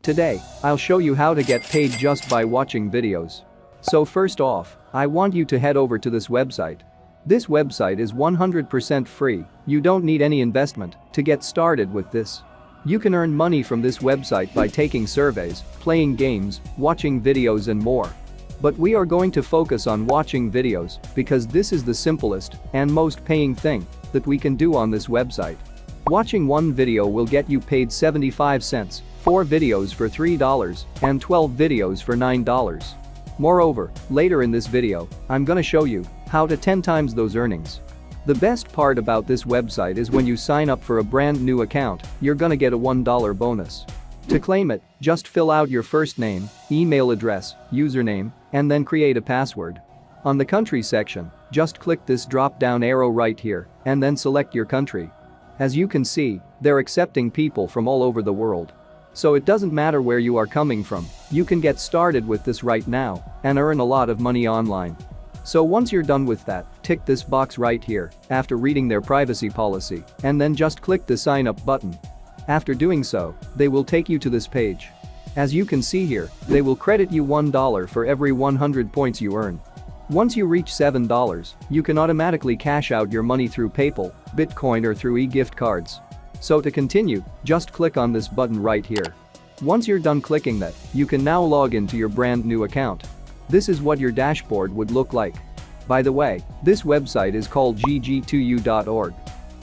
Today, I'll show you how to get paid just by watching videos. So first off, I want you to head over to this website. This website is 100% free, you don't need any investment to get started with this. You can earn money from this website by taking surveys, playing games, watching videos and more. But we are going to focus on watching videos because this is the simplest and most paying thing that we can do on this website. Watching one video will get you paid 75 cents, 4 videos for $3, and 12 videos for $9. Moreover, later in this video, I'm gonna show you how to 10 times those earnings. The best part about this website is when you sign up for a brand new account, you're gonna get a $1 bonus. To claim it, just fill out your first name, email address, username, and then create a password. On the country section, just click this drop-down arrow right here, and then select your country. As you can see, they're accepting people from all over the world. So it doesn't matter where you are coming from, you can get started with this right now and earn a lot of money online. So once you're done with that, tick this box right here after reading their privacy policy and then just click the sign up button. After doing so, they will take you to this page. As you can see here, they will credit you $1 for every 100 points you earn. Once you reach $7, you can automatically cash out your money through PayPal, Bitcoin or through e-gift cards. So to continue, just click on this button right here. Once you're done clicking that, you can now log into your brand new account. This is what your dashboard would look like. By the way, this website is called gg2u.org.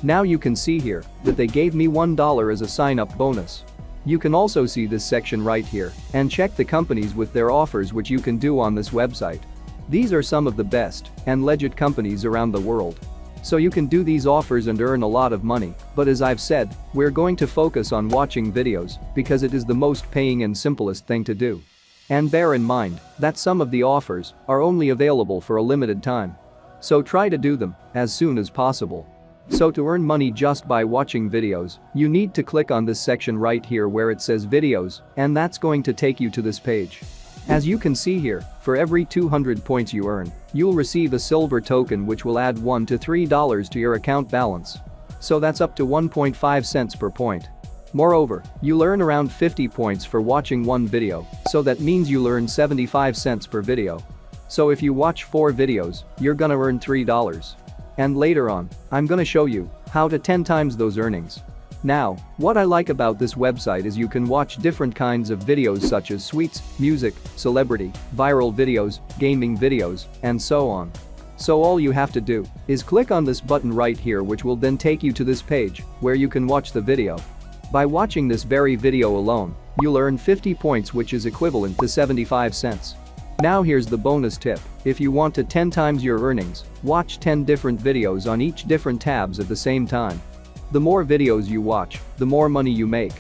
Now you can see here that they gave me $1 as a sign-up bonus. You can also see this section right here and check the companies with their offers which you can do on this website. These are some of the best and legit companies around the world. So you can do these offers and earn a lot of money, but as I've said, we're going to focus on watching videos because it is the most paying and simplest thing to do. And bear in mind that some of the offers are only available for a limited time. So try to do them as soon as possible. So to earn money just by watching videos, you need to click on this section right here where it says videos, and that's going to take you to this page. As you can see here, for every 200 points you earn, you'll receive a silver token which will add $1 to $3 to your account balance. So that's up to 1.5 cents per point. Moreover, you'll earn around 50 points for watching one video, so that means you'll earn 75 cents per video. So if you watch 4 videos, you're gonna earn $3. And later on, I'm gonna show you how to 10 times those earnings. Now, what I like about this website is you can watch different kinds of videos such as sweets, music, celebrity, viral videos, gaming videos, and so on. So all you have to do is click on this button right here which will then take you to this page where you can watch the video. By watching this very video alone, you'll earn 50 points which is equivalent to 75 cents. Now here's the bonus tip. If you want to 10 times your earnings, watch 10 different videos on each different tabs at the same time. The more videos you watch, the more money you make.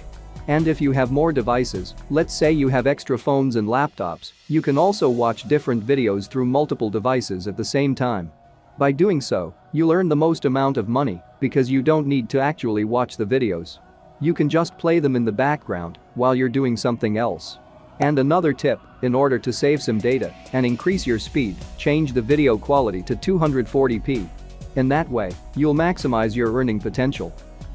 And if you have more devices, let's say you have extra phones and laptops, you can also watch different videos through multiple devices at the same time. By doing so, you'll earn the most amount of money because you don't need to actually watch the videos. You can just play them in the background while you're doing something else. And another tip, in order to save some data and increase your speed, change the video quality to 240p. In that way, you'll maximize your earning potential.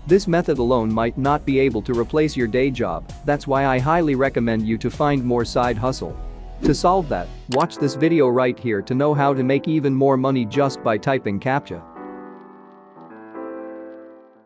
This method alone might not be able to replace your day job, that's why I highly recommend you to find more side hustle. To solve that, watch this video right here to know how to make even more money just by typing CAPTCHA.